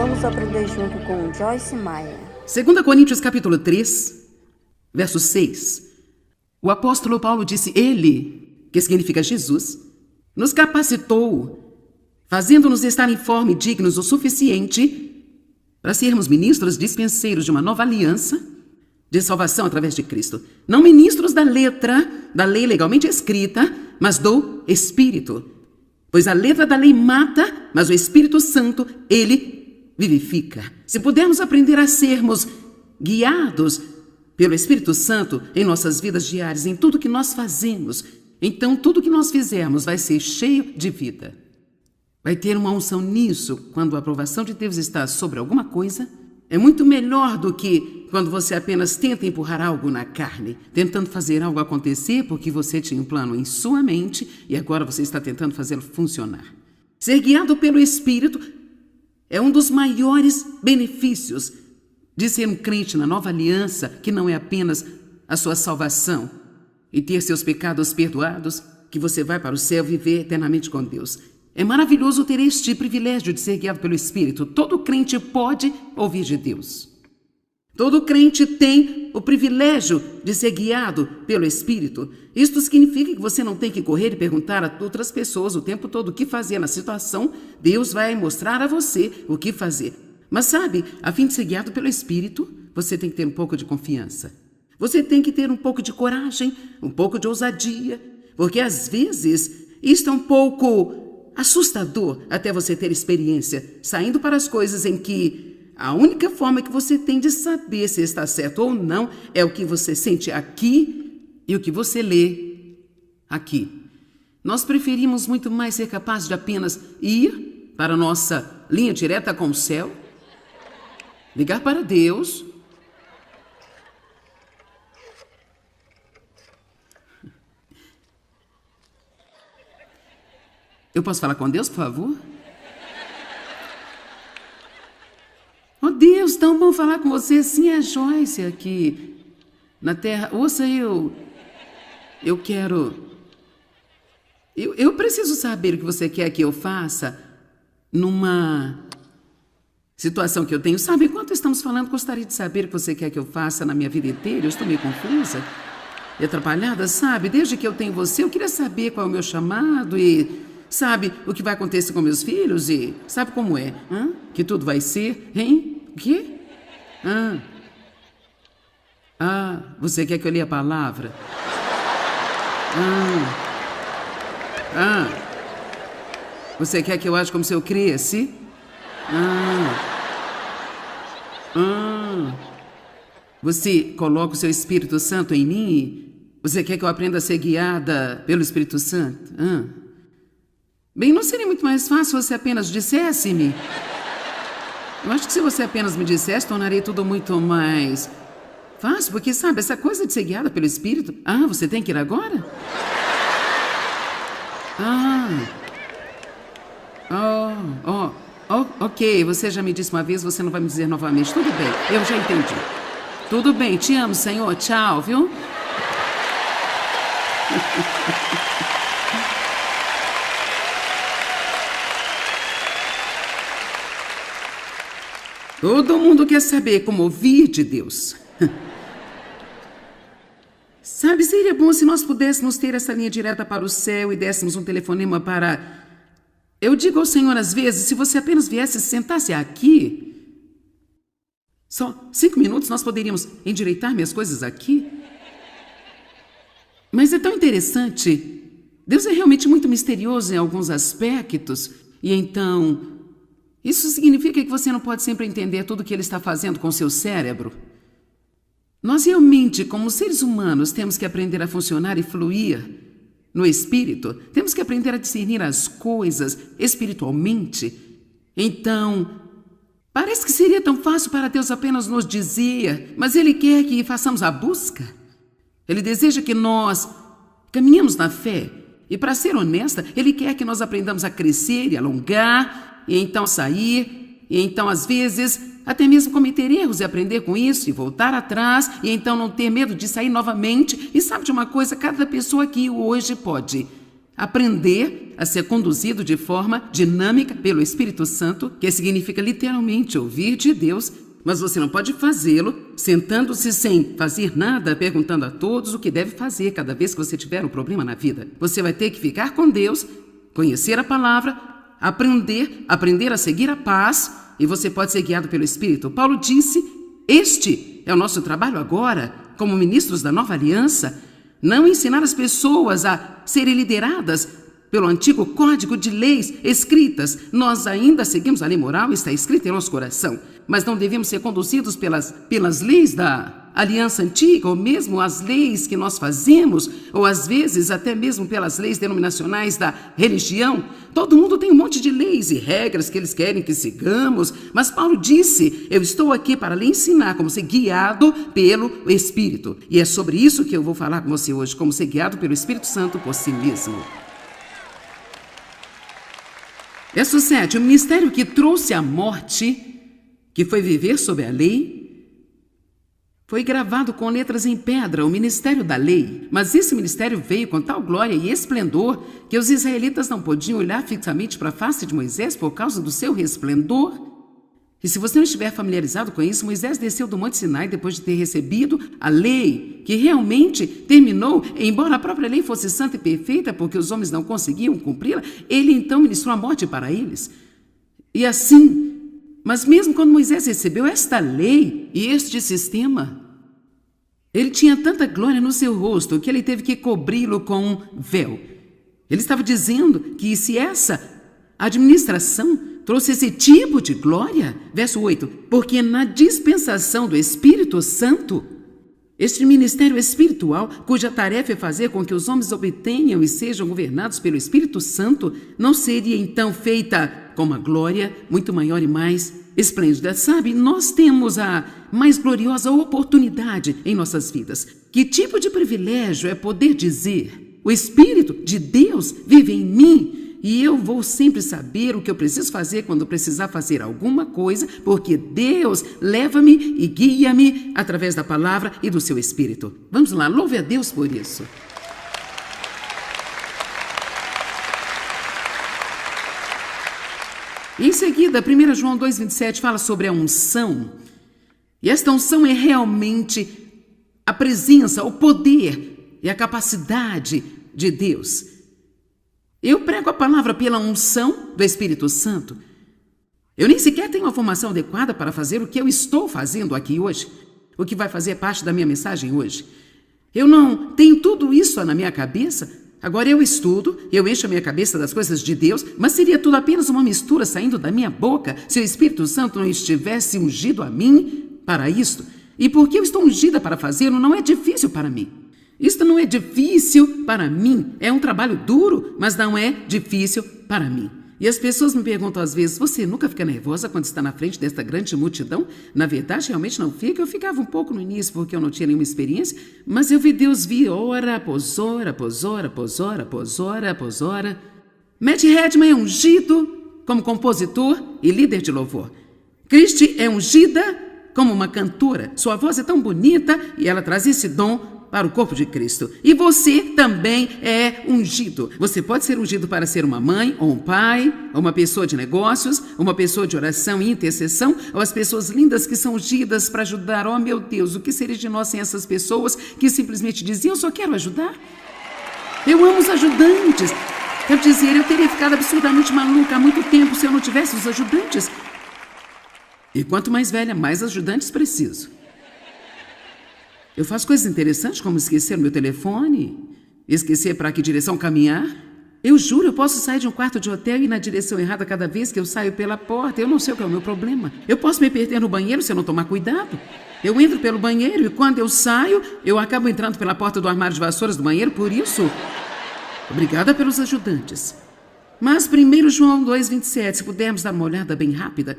Vamos aprender junto com Joyce Meyer. 2 Coríntios capítulo 3, verso 6. O apóstolo Paulo disse: Ele, que significa Jesus, nos capacitou, fazendo-nos estar em forma e dignos o suficiente para sermos ministros dispenseiros de uma nova aliança de salvação através de Cristo. Não ministros da letra, da lei legalmente escrita, mas do Espírito. Pois a letra da lei mata, mas o Espírito Santo, ele vivifica. Se pudermos aprender a sermos guiados pelo Espírito Santo em nossas vidas diárias, em tudo que nós fazemos, então tudo que nós fizermos vai ser cheio de vida. Vai ter uma unção nisso. Quando a aprovação de Deus está sobre alguma coisa, é muito melhor do que quando você apenas tenta empurrar algo na carne, tentando fazer algo acontecer porque você tinha um plano em sua mente e agora você está tentando fazê-lo funcionar. Ser guiado pelo Espírito é um dos maiores benefícios de ser um crente na nova aliança, que não é apenas a sua salvação e ter seus pecados perdoados, que você vai para o céu viver eternamente com Deus. É maravilhoso ter este privilégio de ser guiado pelo Espírito. Todo crente pode ouvir de Deus. Todo crente tem o privilégio de ser guiado pelo Espírito. Isto significa que você não tem que correr e perguntar a outras pessoas o tempo todo o que fazer na situação. Deus vai mostrar a você o que fazer. Mas sabe, a fim de ser guiado pelo Espírito, você tem que ter um pouco de confiança. Você tem que ter um pouco de coragem, um pouco de ousadia, porque às vezes isto é um pouco assustador até você ter experiência, saindo para as coisas em que a única forma que você tem de saber se está certo ou não é o que você sente aqui e o que você lê aqui. Nós preferimos muito mais ser capazes de apenas ir para a nossa linha direta com o céu, ligar para Deus, eu posso falar com Deus, por favor? Oh, Deus, tão bom falar com você. Sim, é Joyce aqui na terra. Ouça, eu preciso saber o que você quer que eu faça numa situação que eu tenho. Sabe, enquanto estamos falando, gostaria de saber o que você quer que eu faça na minha vida inteira. Eu estou meio confusa e atrapalhada, sabe? Desde que eu tenho você, eu queria saber qual é o meu chamado e... sabe o que vai acontecer com meus filhos e sabe como é? Que tudo vai ser, hein? O quê? Você quer que eu leia a palavra? Você quer que eu age como se eu cresce? Você coloca o seu Espírito Santo em mim? Você quer que eu aprenda a ser guiada pelo Espírito Santo? Bem, não seria muito mais fácil se você apenas dissesse-me? Eu acho que se você apenas me dissesse, tornaria tudo muito mais fácil, porque, sabe, essa coisa de ser guiada pelo Espírito... você tem que ir agora? Ok, você já me disse uma vez, você não vai me dizer novamente. Tudo bem, eu já entendi. Tudo bem, te amo, Senhor, tchau, viu? Todo mundo quer saber como ouvir de Deus. Sabe, seria bom se nós pudéssemos ter essa linha direta para o céu e dessemos um telefonema para... Eu digo ao Senhor às vezes, se você apenas viesse e sentasse aqui, só 5 minutos nós poderíamos endireitar minhas coisas aqui. Mas é tão interessante. Deus é realmente muito misterioso em alguns aspectos. E então... isso significa que você não pode sempre entender tudo o que Ele está fazendo com o seu cérebro. Nós realmente, como seres humanos, temos que aprender a funcionar e fluir no Espírito. Temos que aprender a discernir as coisas espiritualmente. Então, parece que seria tão fácil para Deus apenas nos dizer, mas Ele quer que façamos a busca. Ele deseja que nós caminhemos na fé. E para ser honesta, Ele quer que nós aprendamos a crescer e alongar, e então sair, e então às vezes até mesmo cometer erros e aprender com isso, e voltar atrás, e então não ter medo de sair novamente. E sabe de uma coisa, cada pessoa aqui hoje pode aprender a ser conduzido de forma dinâmica pelo Espírito Santo, que significa literalmente ouvir de Deus, mas você não pode fazê-lo sentando-se sem fazer nada, perguntando a todos o que deve fazer cada vez que você tiver um problema na vida. Você vai ter que ficar com Deus, conhecer a palavra, aprender a seguir a paz, e você pode ser guiado pelo Espírito. Paulo disse, este é o nosso trabalho agora, como ministros da nova aliança, não ensinar as pessoas a serem lideradas pelo antigo código de leis escritas. Nós ainda seguimos a lei moral, está escrita em nosso coração, mas não devemos ser conduzidos pelas leis da aliança antiga, ou mesmo as leis que nós fazemos, ou às vezes até mesmo pelas leis denominacionais da religião. Todo mundo tem um monte de leis e regras que eles querem que sigamos, mas Paulo disse, eu estou aqui para lhe ensinar como ser guiado pelo Espírito. E é sobre isso que eu vou falar com você hoje, como ser guiado pelo Espírito Santo por si mesmo. Verso 7, o ministério que trouxe a morte, que foi viver sob a lei, foi gravado com letras em pedra, o ministério da lei. Mas esse ministério veio com tal glória e esplendor que os israelitas não podiam olhar fixamente para a face de Moisés por causa do seu resplendor. E se você não estiver familiarizado com isso, Moisés desceu do Monte Sinai depois de ter recebido a lei, que realmente terminou, embora a própria lei fosse santa e perfeita, porque os homens não conseguiam cumpri-la, ele então ministrou a morte para eles. E assim, mas mesmo quando Moisés recebeu esta lei e este sistema, ele tinha tanta glória no seu rosto que ele teve que cobri-lo com um véu. Ele estava dizendo que se essa administração trouxe esse tipo de glória, verso 8, porque na dispensação do Espírito Santo, este ministério espiritual, cuja tarefa é fazer com que os homens obtenham e sejam governados pelo Espírito Santo, não seria então feita com uma glória muito maior e mais esplêndida. Sabe, nós temos a mais gloriosa oportunidade em nossas vidas. Que tipo de privilégio é poder dizer, o Espírito de Deus vive em mim, e eu vou sempre saber o que eu preciso fazer quando precisar fazer alguma coisa, porque Deus leva-me e guia-me através da palavra e do seu Espírito. Vamos lá, louve a Deus por isso. E em seguida, 1 João 2,27 fala sobre a unção. E esta unção é realmente a presença, o poder e a capacidade de Deus. Eu prego a palavra pela unção do Espírito Santo. Eu nem sequer tenho a formação adequada para fazer o que eu estou fazendo aqui hoje, o que vai fazer parte da minha mensagem hoje. Eu não tenho tudo isso na minha cabeça. Agora eu estudo, eu encho a minha cabeça das coisas de Deus, mas seria tudo apenas uma mistura saindo da minha boca se o Espírito Santo não estivesse ungido a mim para isto. E porque eu estou ungida para fazê-lo, não é difícil para mim. Isto não é difícil para mim, é um trabalho duro, mas não é difícil para mim. E as pessoas me perguntam às vezes, você nunca fica nervosa quando está na frente desta grande multidão? Na verdade, realmente não fica. Eu ficava um pouco no início porque eu não tinha nenhuma experiência, mas eu vi Deus vir hora após hora, após hora, após hora, após hora, após hora. Matt Redman é ungido como compositor e líder de louvor. Christy é ungida como uma cantora. Sua voz é tão bonita e ela traz esse dom para o corpo de Cristo. E você também é ungido. Você pode ser ungido para ser uma mãe, ou um pai, ou uma pessoa de negócios, uma pessoa de oração e intercessão, ou as pessoas lindas que são ungidas para ajudar. Oh, meu Deus, o que seria de nós sem essas pessoas que simplesmente diziam, eu só quero ajudar? Eu amo os ajudantes. Quero dizer, eu teria ficado absurdamente maluca há muito tempo se eu não tivesse os ajudantes. E quanto mais velha, mais ajudantes preciso. Eu faço coisas interessantes, como esquecer o meu telefone, esquecer para que direção caminhar. Eu juro, eu posso sair de um quarto de hotel e ir na direção errada cada vez que eu saio pela porta. Eu não sei o que é o meu problema. Eu posso me perder no banheiro se eu não tomar cuidado. Eu entro pelo banheiro e quando eu saio, eu acabo entrando pela porta do armário de vassouras do banheiro. Por isso, obrigada pelos ajudantes. Mas 1 João 2,27, se pudermos dar uma olhada bem rápida.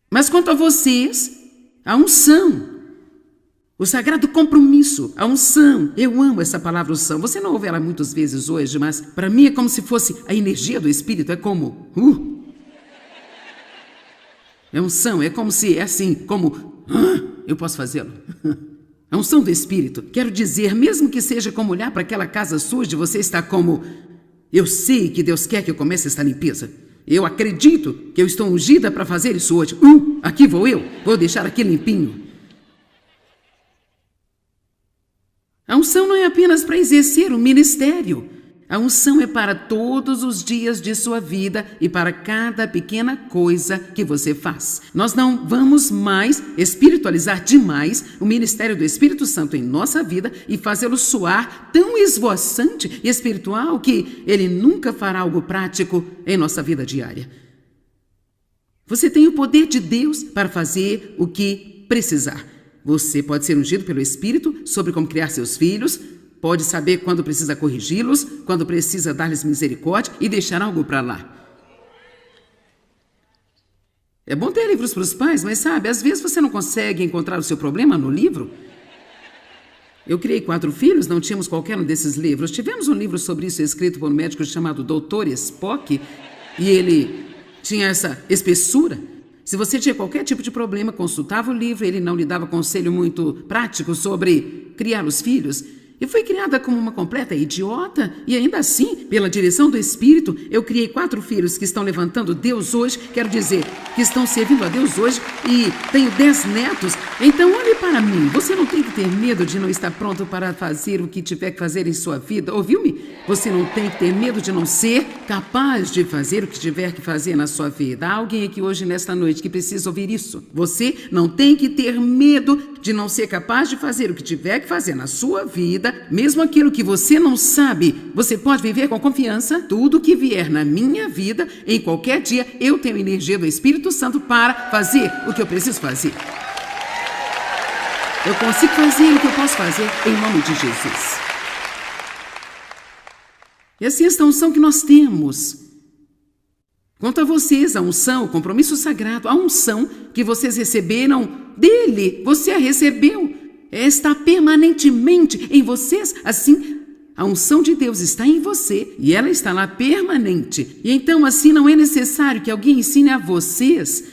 Mas quanto a vocês, a unção, o sagrado compromisso, a unção. Eu amo essa palavra unção. Você não ouve ela muitas vezes hoje, mas para mim é como se fosse a energia do Espírito. É como... É unção, é como se, é assim, como... eu posso fazê-lo. A unção do Espírito, quero dizer, mesmo que seja como olhar para aquela casa suja, você está como: eu sei que Deus quer que eu comece esta limpeza. Eu acredito que eu estou ungida para fazer isso hoje. Aqui vou eu, vou deixar aqui limpinho. A unção não é apenas para exercer o ministério. A unção é para todos os dias de sua vida e para cada pequena coisa que você faz. Nós não vamos mais espiritualizar demais o ministério do Espírito Santo em nossa vida e fazê-lo soar tão esvoaçante e espiritual que ele nunca fará algo prático em nossa vida diária. Você tem o poder de Deus para fazer o que precisar. Você pode ser ungido pelo Espírito sobre como criar seus filhos, pode saber quando precisa corrigi-los, quando precisa dar-lhes misericórdia e deixar algo para lá. É bom ter livros para os pais, mas sabe, às vezes você não consegue encontrar o seu problema no livro. Eu criei 4 filhos, não tínhamos qualquer um desses livros. Tivemos um livro sobre isso escrito por um médico chamado Dr. Spock, e ele tinha essa espessura. Se você tinha qualquer tipo de problema, consultava o livro, ele não lhe dava conselho muito prático sobre criar os filhos. Eu fui criada como uma completa idiota e ainda assim, pela direção do Espírito, eu criei 4 filhos que estão levantando Deus hoje, quero dizer, que estão servindo a Deus hoje e tenho 10 netos. Então olhe para mim, você não tem que ter medo de não estar pronto para fazer o que tiver que fazer em sua vida, ouviu-me? Você não tem que ter medo de não ser capaz de fazer o que tiver que fazer na sua vida. Há alguém aqui hoje, nesta noite, que precisa ouvir isso. Você não tem que ter medo de não ser capaz de fazer o que tiver que fazer na sua vida. Mesmo aquilo que você não sabe, você pode viver com confiança. Tudo que vier na minha vida, em qualquer dia, eu tenho energia do Espírito Santo para fazer o que eu preciso fazer. Eu consigo fazer o que eu posso fazer em nome de Jesus. E assim esta unção que nós temos. Quanto a vocês, a unção, o compromisso sagrado, a unção que vocês receberam dele, você a recebeu. Está permanentemente em vocês, assim, a unção de Deus está em você e ela está lá permanente. E então, assim, não é necessário que alguém ensine a vocês.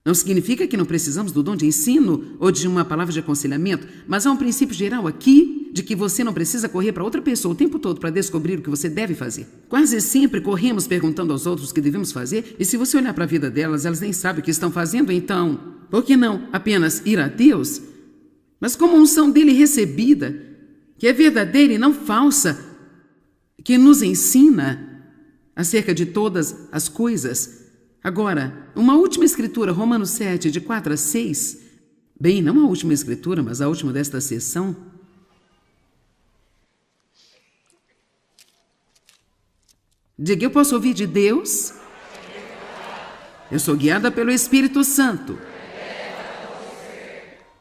Não significa que não precisamos do dom de ensino ou de uma palavra de aconselhamento, mas há um princípio geral aqui de que você não precisa correr para outra pessoa o tempo todo para descobrir o que você deve fazer. Quase sempre corremos perguntando aos outros o que devemos fazer, e se você olhar para a vida delas, elas nem sabem o que estão fazendo, então, por que não apenas ir a Deus? Mas como unção dele recebida, que é verdadeira e não falsa, que nos ensina acerca de todas as coisas. Agora, uma última escritura, Romanos 7, de 4 a 6. Bem, não a última escritura, mas a última desta sessão. Diga, eu posso ouvir de Deus? Eu sou guiada pelo Espírito Santo.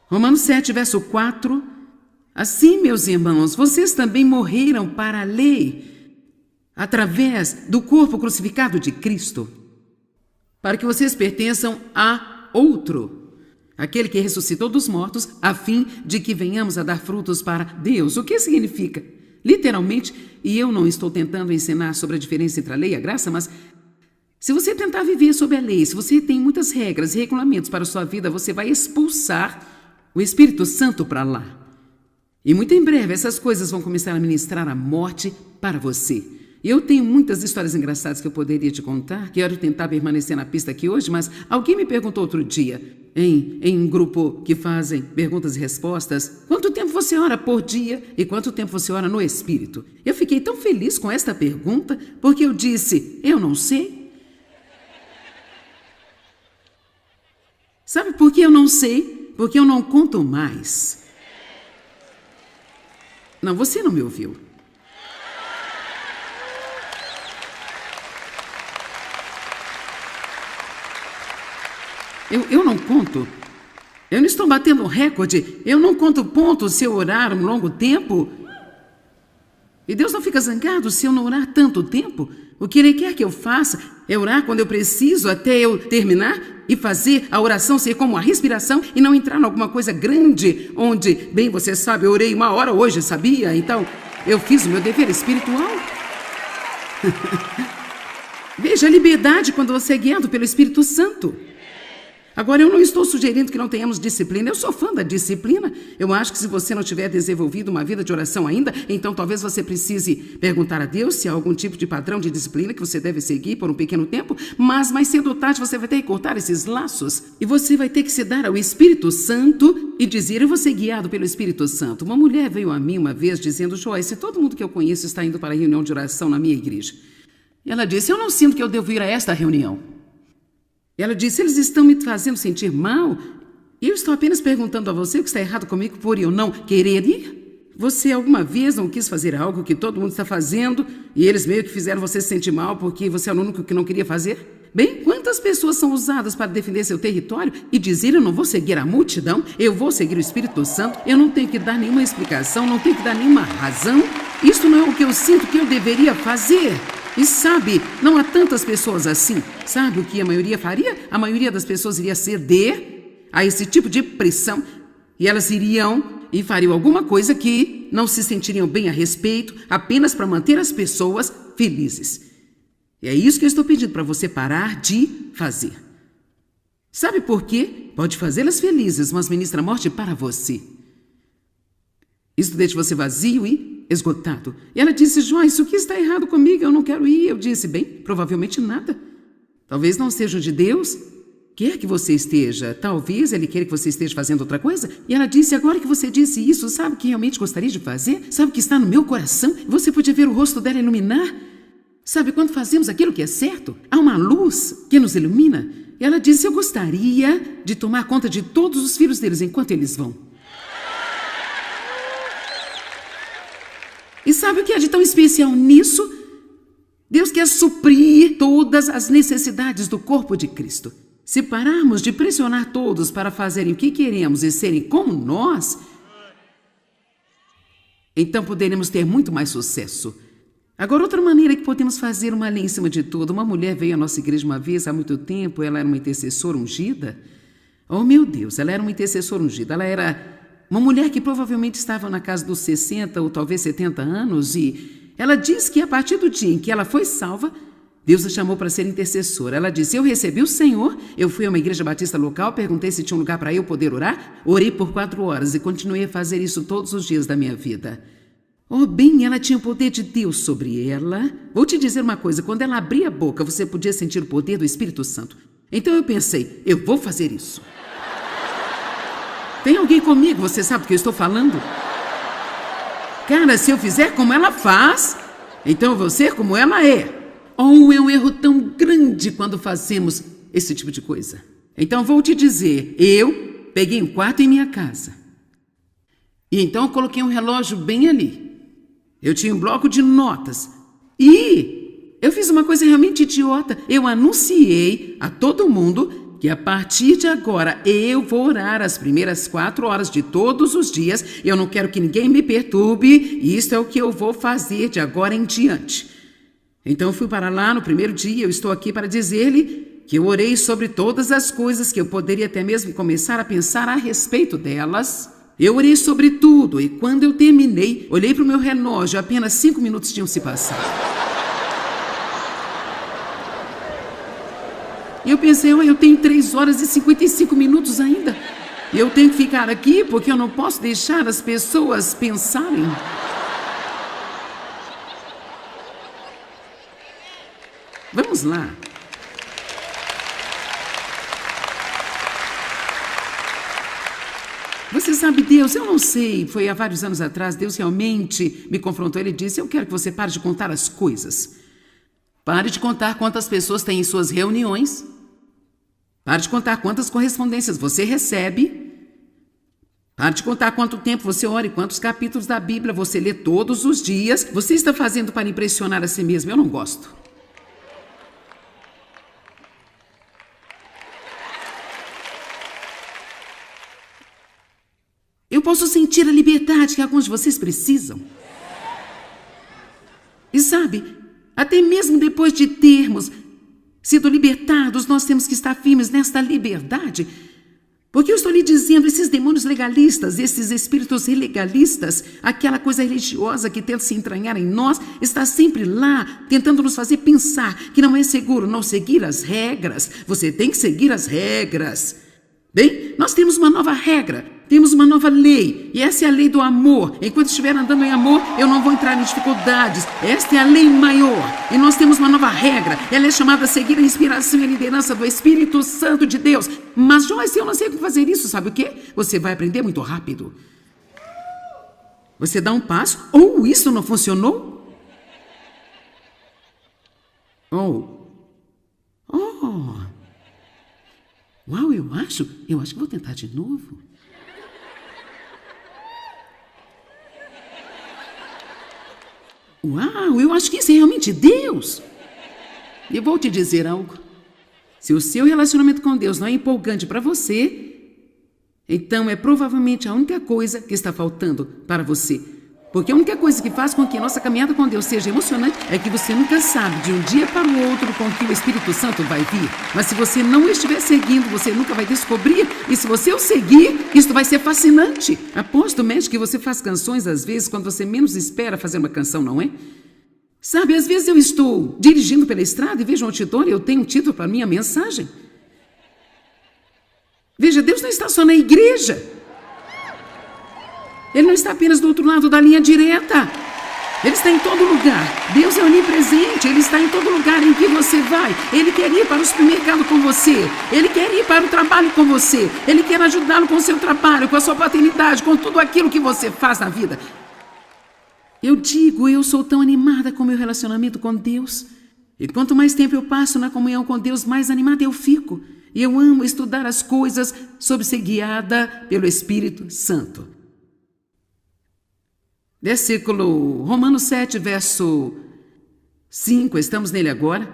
Romanos 7, verso 4. Assim, meus irmãos, vocês também morreram para a lei, através do corpo crucificado de Cristo, para que vocês pertençam a outro, aquele que ressuscitou dos mortos, a fim de que venhamos a dar frutos para Deus. O que significa? Literalmente, e eu não estou tentando ensinar sobre a diferença entre a lei e a graça, mas se você tentar viver sob a lei, se você tem muitas regras e regulamentos para a sua vida, você vai expulsar o Espírito Santo para lá. E muito em breve essas coisas vão começar a ministrar a morte para você. Eu tenho muitas histórias engraçadas que eu poderia te contar. Quero tentar permanecer na pista aqui hoje, mas alguém me perguntou outro dia, em um grupo que fazem perguntas e respostas, quanto tempo você ora por dia e quanto tempo você ora no Espírito? Eu fiquei tão feliz com esta pergunta, porque eu disse, eu não sei. Sabe por que eu não sei? Porque eu não conto mais. Não, você não me ouviu. Eu não conto. Eu não estou batendo recorde. Eu não conto pontos se eu orar um longo tempo. E Deus não fica zangado se eu não orar tanto tempo. O que Ele quer que eu faça é orar quando eu preciso até eu terminar e fazer a oração ser como a respiração e não entrar em alguma coisa grande onde, bem, você sabe, eu orei 1 hora hoje, sabia? Então, eu fiz o meu dever espiritual. Veja a liberdade quando você é guiado pelo Espírito Santo. Agora, eu não estou sugerindo que não tenhamos disciplina. Eu sou fã da disciplina. Eu acho que se você não tiver desenvolvido uma vida de oração ainda, então talvez você precise perguntar a Deus se há algum tipo de padrão de disciplina que você deve seguir por um pequeno tempo, mas mais cedo ou tarde você vai ter que cortar esses laços e você vai ter que se dar ao Espírito Santo e dizer: eu vou ser guiado pelo Espírito Santo. Uma mulher veio a mim uma vez dizendo: Joyce, todo mundo que eu conheço está indo para a reunião de oração na minha igreja. E ela disse: eu não sinto que eu devo ir a esta reunião. Ela disse: eles estão me fazendo sentir mal. E eu estou apenas perguntando a você o que está errado comigo por eu não querer ir. Você alguma vez não quis fazer algo que todo mundo está fazendo e eles meio que fizeram você se sentir mal porque você é o único que não queria fazer? Bem, quantas pessoas são usadas para defender seu território e dizer: eu não vou seguir a multidão, eu vou seguir o Espírito Santo, eu não tenho que dar nenhuma explicação, não tenho que dar nenhuma razão. Isso não é o que eu sinto que eu deveria fazer. E sabe, não há tantas pessoas assim. Sabe o que a maioria faria? A maioria das pessoas iria ceder a esse tipo de pressão e elas iriam e fariam alguma coisa que não se sentiriam bem a respeito, apenas para manter as pessoas felizes. E é isso que eu estou pedindo para você parar de fazer. Sabe por quê? Pode fazê-las felizes, mas ministra morte para você. Isso deixa você vazio e esgotado. E ela disse: Joyce, o que está errado comigo? Eu não quero ir. Eu disse: bem, provavelmente nada. Talvez não seja de Deus. Quer que você esteja. Talvez Ele queira que você esteja fazendo outra coisa. E ela disse: agora que você disse isso, sabe o que realmente gostaria de fazer? Sabe o que está no meu coração? Você podia ver o rosto dela iluminar. Sabe, quando fazemos aquilo que é certo, há uma luz que nos ilumina. E ela disse: eu gostaria de tomar conta de todos os filhos deles enquanto eles vão. E sabe o que é de tão especial nisso? Deus quer suprir todas as necessidades do corpo de Cristo. Se pararmos de pressionar todos para fazerem o que queremos e serem como nós, então poderemos ter muito mais sucesso. Agora, outra maneira que podemos fazer uma lei em cima de tudo. Uma mulher veio à nossa igreja uma vez, há muito tempo, ela era uma intercessora ungida. Oh, meu Deus, ela era uma intercessora ungida. Ela era uma mulher que provavelmente estava na casa dos 60 ou talvez 70 anos e ela diz que a partir do dia em que ela foi salva, Deus a chamou para ser intercessora. Ela disse: eu recebi o Senhor, eu fui a uma igreja batista local, perguntei se tinha um lugar para eu poder orar, orei por 4 horas e continuei a fazer isso todos os dias da minha vida. Oh, bem, ela tinha o poder de Deus sobre ela. Vou te dizer uma coisa, quando ela abria a boca, você podia sentir o poder do Espírito Santo. Então eu pensei: eu vou fazer isso. Tem alguém comigo? Você sabe do que eu estou falando? Cara, se eu fizer como ela faz, então eu vou ser como ela é. Oh, é um erro tão grande quando fazemos esse tipo de coisa. Então vou te dizer, eu peguei um quarto em minha casa. E então eu coloquei um relógio bem ali. Eu tinha um bloco de notas. E eu fiz uma coisa realmente idiota. Eu anunciei a todo mundo que a partir de agora eu vou orar as primeiras 4 horas de todos os dias. Eu não quero que ninguém me perturbe. E isso é o que eu vou fazer de agora em diante. Então eu fui para lá no primeiro dia. Eu estou aqui para dizer-lhe que eu orei sobre todas as coisas que eu poderia até mesmo começar a pensar a respeito delas. Eu orei sobre tudo e quando eu terminei, olhei para o meu relógio. Apenas 5 minutos tinham se passado. E eu pensei: eu tenho 3 horas e 55 minutos ainda. E eu tenho que ficar aqui porque eu não posso deixar as pessoas pensarem. Vamos lá. Você sabe, Deus, eu não sei, foi há vários anos atrás, Deus realmente me confrontou. Ele disse: eu quero que você pare de contar as coisas. Pare de contar quantas pessoas tem em suas reuniões. Pare de contar quantas correspondências você recebe. Pare de contar quanto tempo você ora e quantos capítulos da Bíblia você lê todos os dias. Você está fazendo para impressionar a si mesmo. Eu não gosto. Eu posso sentir a liberdade que alguns de vocês precisam. E sabe, até mesmo depois de termos sido libertados, nós temos que estar firmes nesta liberdade. Porque eu estou lhe dizendo, esses demônios legalistas, esses espíritos ilegalistas, aquela coisa religiosa que tenta se entranhar em nós, está sempre lá, tentando nos fazer pensar que não é seguro não seguir as regras. Você tem que seguir as regras. Bem, nós temos uma nova regra, temos uma nova lei, e essa é a lei do amor. Enquanto estiver andando em amor, eu não vou entrar em dificuldades. Esta é a lei maior, e nós temos uma nova regra. Ela é chamada a seguir a inspiração e a liderança do Espírito Santo de Deus. Mas, Joyce, eu não sei como fazer isso, sabe o quê? Você vai aprender muito rápido. Você dá um passo, ou isso não funcionou? Uau, eu acho que vou tentar de novo. Uau, eu acho que isso é realmente Deus. E vou te dizer algo. Se o seu relacionamento com Deus não é empolgante para você, então é provavelmente a única coisa que está faltando para você. Porque a única coisa que faz com que a nossa caminhada com Deus seja emocionante é que você nunca sabe de um dia para o outro com que o Espírito Santo vai vir. Mas se você não estiver seguindo, você nunca vai descobrir. E se você o seguir, isso vai ser fascinante. Aposto, mesmo, que você faz canções às vezes quando você menos espera fazer uma canção, não é? Sabe, às vezes eu estou dirigindo pela estrada e vejo um outdoor e eu tenho um título para minha mensagem. Veja, Deus não está só na igreja. Ele não está apenas do outro lado da linha direta. Ele está em todo lugar. Deus é onipresente. Ele está em todo lugar em que você vai. Ele quer ir para o supermercado com você. Ele quer ir para o trabalho com você. Ele quer ajudá-lo com o seu trabalho, com a sua paternidade, com tudo aquilo que você faz na vida. Eu sou tão animada com o meu relacionamento com Deus. E quanto mais tempo eu passo na comunhão com Deus, mais animada eu fico. E eu amo estudar as coisas sob ser guiada pelo Espírito Santo. Versículo Romanos 7, verso 5, estamos nele agora.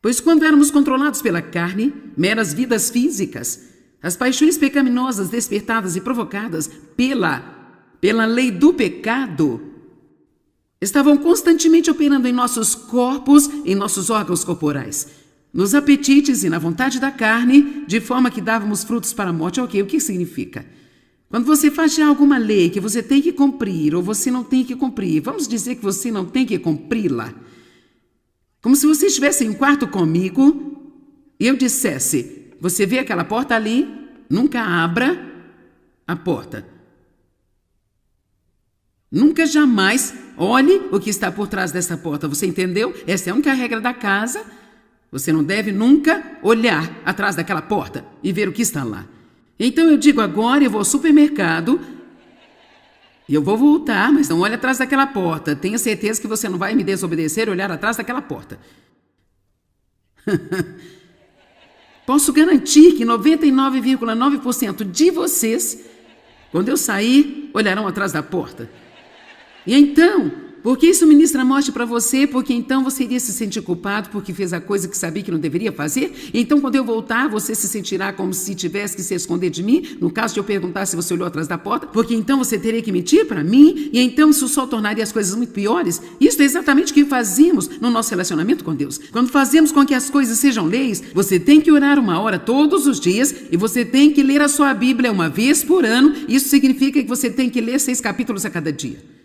Pois quando éramos controlados pela carne, meras vidas físicas, as paixões pecaminosas despertadas e provocadas pela lei do pecado, estavam constantemente operando em nossos corpos, em nossos órgãos corporais, nos apetites e na vontade da carne, de forma que dávamos frutos para a morte. Ok, o que significa? Quando você faz já alguma lei que você tem que cumprir ou você não tem que cumprir, vamos dizer que você não tem que cumpri-la. Como se você estivesse em um quarto comigo e eu dissesse, você vê aquela porta ali? Nunca abra a porta. Nunca jamais olhe o que está por trás dessa porta. Você entendeu? Essa é a única regra da casa. Você não deve nunca olhar atrás daquela porta e ver o que está lá. Então eu digo agora, eu vou ao supermercado e eu vou voltar, mas não olhe atrás daquela porta. Tenha certeza que você não vai me desobedecer e olhar atrás daquela porta. Posso garantir que 99,9% de vocês, quando eu sair, olharão atrás da porta. E então, porque isso ministra a morte para você, porque então você iria se sentir culpado porque fez a coisa que sabia que não deveria fazer. Então, quando eu voltar, você se sentirá como se tivesse que se esconder de mim, no caso de eu perguntar se você olhou atrás da porta, porque então você teria que mentir para mim, e então isso só tornaria as coisas muito piores. Isso é exatamente o que fazemos no nosso relacionamento com Deus. Quando fazemos com que as coisas sejam leis, você tem que orar 1 hora todos os dias, e você tem que ler a sua Bíblia uma vez por ano. Isso significa que você tem que ler 6 capítulos a cada dia.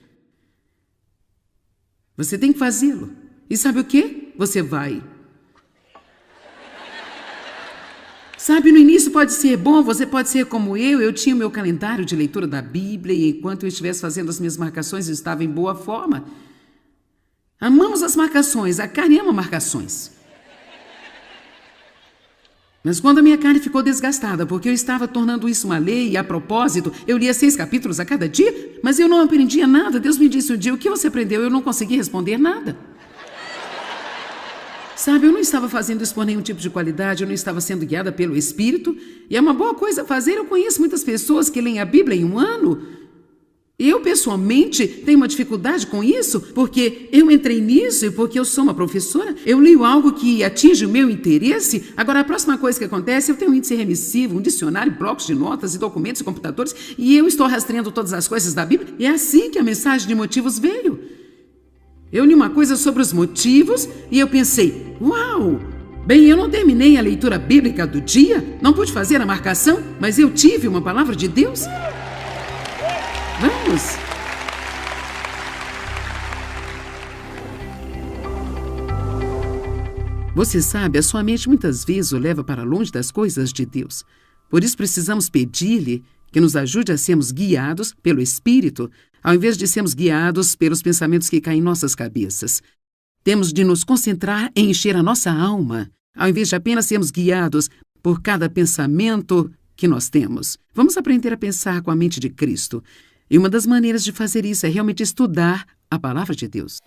Você tem que fazê-lo. E sabe o quê? Você vai. Sabe, no início pode ser bom, você pode ser como eu tinha o meu calendário de leitura da Bíblia e enquanto eu estivesse fazendo as minhas marcações, eu estava em boa forma. Amamos as marcações, a carne ama marcações. Mas quando a minha carne ficou desgastada, porque eu estava tornando isso uma lei, e a propósito, eu lia 6 capítulos a cada dia, mas eu não aprendia nada. Deus me disse um dia, o que você aprendeu? Eu não consegui responder nada. Sabe, eu não estava fazendo isso por nenhum tipo de qualidade, eu não estava sendo guiada pelo Espírito, e é uma boa coisa fazer. Eu conheço muitas pessoas que leem a Bíblia em um ano. Eu, pessoalmente, tenho uma dificuldade com isso, porque eu entrei nisso e porque eu sou uma professora, eu leio algo que atinge o meu interesse. Agora, a próxima coisa que acontece, eu tenho um índice remissivo, um dicionário, blocos de notas e documentos e computadores, e eu estou rastreando todas as coisas da Bíblia. E é assim que a mensagem de motivos veio. Eu li uma coisa sobre os motivos e eu pensei, uau! Bem, eu não terminei a leitura bíblica do dia, não pude fazer a marcação, mas eu tive uma palavra de Deus. Vamos! Você sabe, a sua mente muitas vezes o leva para longe das coisas de Deus. Por isso precisamos pedir-lhe que nos ajude a sermos guiados pelo Espírito, ao invés de sermos guiados pelos pensamentos que caem em nossas cabeças. Temos de nos concentrar em encher a nossa alma, ao invés de apenas sermos guiados por cada pensamento que nós temos. Vamos aprender a pensar com a mente de Cristo. E uma das maneiras de fazer isso é realmente estudar a Palavra de Deus.